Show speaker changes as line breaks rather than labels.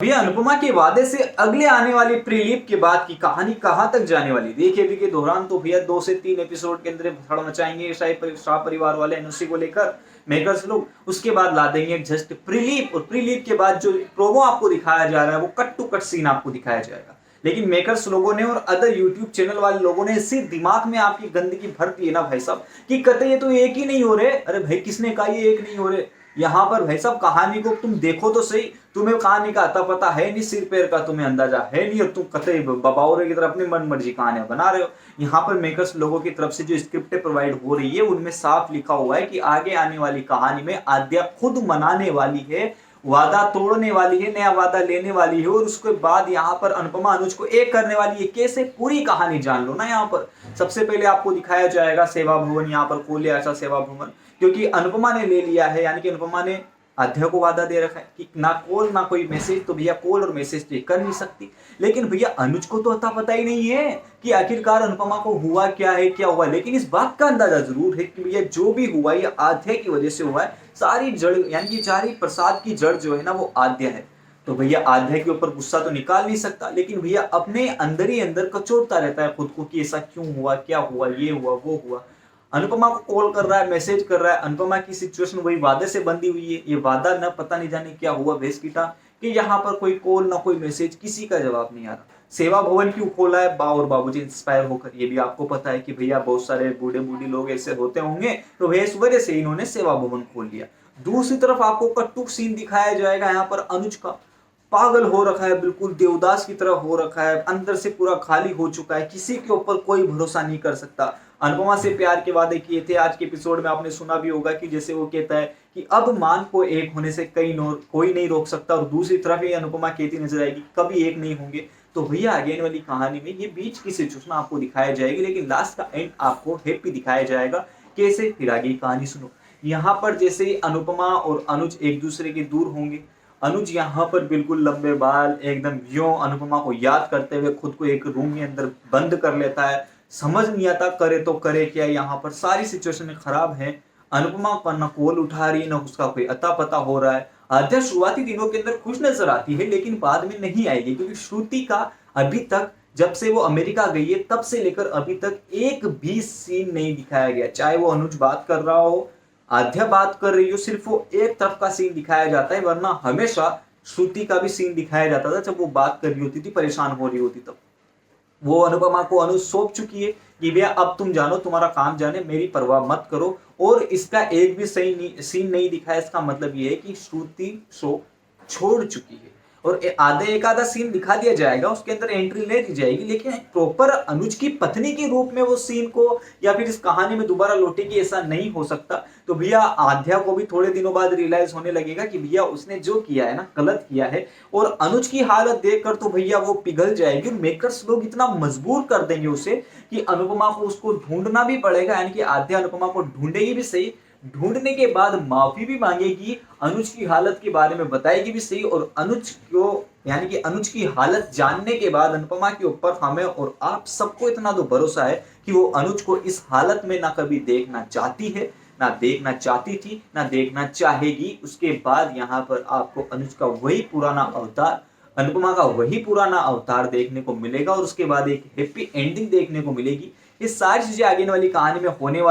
भैया अनुपमा के वादे से अगले आने वाली प्रीलीप के बाद की कहानी कहां तक जाने वाली, देखिए अभी के दौरान तो भैया 2 से 3 एपिसोड के अंदर धड़ मचाएंगे शाह परिवार वाले एनओसी को लेकर मेकर्स लोग। उसके बाद ला देंगे जस्ट प्रीलीप, और प्रीलीप के बाद जो प्रोमो आपको दिखाया जा रहा है वो कट टू कट सीन आपको दिखाया जाएगा। लेकिन मेकर्स लोगों ने और अदर यूट्यूब चैनल वाले लोगों ने इसी दिमाग में आपकी गंदगी भर दी है ना भाई साहब, कि कतई ये तो एक ही नहीं हो रहे। अरे भाई किसने कहा ये एक नहीं हो रहे? यहाँ पर भाई साहब कहानी को तुम देखो तो सही, तुम्हें कहानी का अता पता है नहीं, सिर पैर का तुम्हें अंदाजा है नहीं, और तुम कतई बबावरे की तरह अपनी मन मर्जी कहानियां बना रहे हो। यहाँ पर मेकर्स लोगों की तरफ से जो स्क्रिप्ट प्रोवाइड हो रही है उनमें साफ लिखा हुआ है कि आगे आने वाली कहानी में आद्या खुद मनाने वाली है, वादा तोड़ने वाली है, नया वादा लेने वाली है, और उसके बाद यहाँ पर अनुपमा अनुज को एक करने वाली है। कैसे, पूरी कहानी जान लो ना। यहाँ पर सबसे पहले आपको दिखाया जाएगा सेवा भवन, यहाँ पर कोल्हे आशा सेवा भवन, क्योंकि अनुपमा ने ले लिया है, यानी कि अनुपमा ने आध्या को वादा दे रखा है कि ना कॉल ना कोई मैसेज, तो भैया कॉल और मैसेज तो कर नहीं सकती। लेकिन भैया अनुज को तो अता पता ही नहीं है कि आखिरकार अनुपमा को हुआ क्या है, क्या हुआ। लेकिन इस बात का अंदाजा जरूर है कि भैया जो भी हुआ ये आध्या की वजह से हुआ है। सारी जड़ यानी कि सारी प्रसाद की जड़ जो है ना वो आध्या है। तो भैया आध्या के ऊपर गुस्सा तो निकाल नहीं सकता, लेकिन भैया अपने अंदर ही अंदर कचोटता रहता है खुद को कि ऐसा क्यों हुआ, क्या हुआ, ये हुआ, वो हुआ। अनुपमा को कॉल कर रहा है, मैसेज कर रहा है। अनुपमा की सिचुएशन वही वादे से बंधी हुई है। ये वादा न पता नहीं जाने क्या हुआ भेसकीटा कि यहाँ पर कोई कॉल ना कोई मैसेज, किसी का जवाब नहीं आ रहा। सेवा भवन क्यों खोला है? बा और बाबूजी इंस्पायर होकर, ये भी आपको पता है कि भैया बहुत सारे बूढ़े बूढ़ी लोग ऐसे होते होंगे, तो भैया इस वजह से इन्होंने सेवा भवन खोल लिया। दूसरी तरफ आपको कट्टू सीन दिखाया जाएगा यहाँ पर अनुज का। पागल हो रखा है, बिल्कुल देवदास की तरह हो रखा है, अंदर से पूरा खाली हो चुका है, किसी के ऊपर कोई भरोसा नहीं कर सकता। अनुपमा से प्यार के वादे किए थे, आज के एपिसोड में आपने सुना भी होगा कि जैसे वो कहता है कि अब मान को एक होने से कोई नहीं रोक सकता, और दूसरी तरफ ये अनुपमा कहती नजर आएगी कभी एक नहीं होंगे। तो भैया आगे वाली कहानी में ये बीच की सिचुएशन आपको दिखाई जाएगी, लेकिन लास्ट का एंड आपको हैप्पी दिखाया जाएगा। कैसे, फिर आगे कहानी सुनो। यहाँ पर जैसे ही अनुपमा और अनुज एक दूसरे के दूर होंगे, अनुज यहाँ पर बिल्कुल लंबे बाल एकदम यों अनुपमा को याद करते हुए खुद को एक रूम में अंदर बंद कर लेता है। समझ नहीं आता करे तो करे क्या। यहाँ पर सारी सिचुएशन खराब है। अनुपमा का न कॉल उठा रही, न उसका कोई अता पता हो रहा है। आद्या शुरुआती दिनों के अंदर खुश नजर आती है, लेकिन बाद में नहीं आएगी, क्योंकि श्रुति का अभी तक, जब से वो अमेरिका गई है तब से लेकर अभी तक एक भी सीन नहीं दिखाया गया। चाहे वो अनुज बात कर रहा हो, आध्या बात कर रही हो, सिर्फ वो एक तरफ का सीन दिखाया जाता है, वरना हमेशा श्रुति का भी सीन दिखाया जाता था। जब वो बात कर रही होती थी, परेशान हो रही होती, तब वो अनुपमा को अनुज सौंप चुकी है कि भैया अब तुम जानो, तुम्हारा काम जाने, मेरी परवाह मत करो। और इसका एक भी सही सीन नहीं दिखाया। इसका मतलब ये है कि श्रुति शो छोड़ चुकी है, और आधे एक आधा सीन दिखा दिया जाएगा, उसके अंदर एंट्री ले दी जाएगी, लेकिन प्रॉपर अनुज की पत्नी के रूप में वो सीन को या फिर इस कहानी में दोबारा लौटेगी, ऐसा नहीं हो सकता। तो भैया आध्या को भी थोड़े दिनों बाद रियलाइज होने लगेगा कि भैया उसने जो किया है ना गलत किया है, और अनुज की हालत देखकर तो भैया वो पिघल जाएगी। मेकर्स लोग इतना मजबूर कर देंगे उसे कि अनुपमा को उसको ढूंढना भी पड़ेगा, यानी कि आध्या अनुपमा को ढूंढेगी भी सही, ढूंढने के बाद माफी भी मांगेगी, अनुज की हालत के बारे में बताएगी भी सही, और अनुज को यानी कि अनुज की हालत जानने के बाद अनुपमा के ऊपर हमें और आप सबको इतना तो भरोसा है कि वो अनुज को इस हालत में ना कभी देखना चाहती है, ना देखना चाहती थी, ना देखना चाहेगी। उसके बाद यहाँ पर आपको अनुज का वही पुराना अवतार, अनुपमा का वही पुराना अवतार देखने को मिलेगा, और उसके बाद एक हैप्पी एंडिंग देखने को मिलेगी। ये सारी चीजें आगे वाली कहानी में होने वाली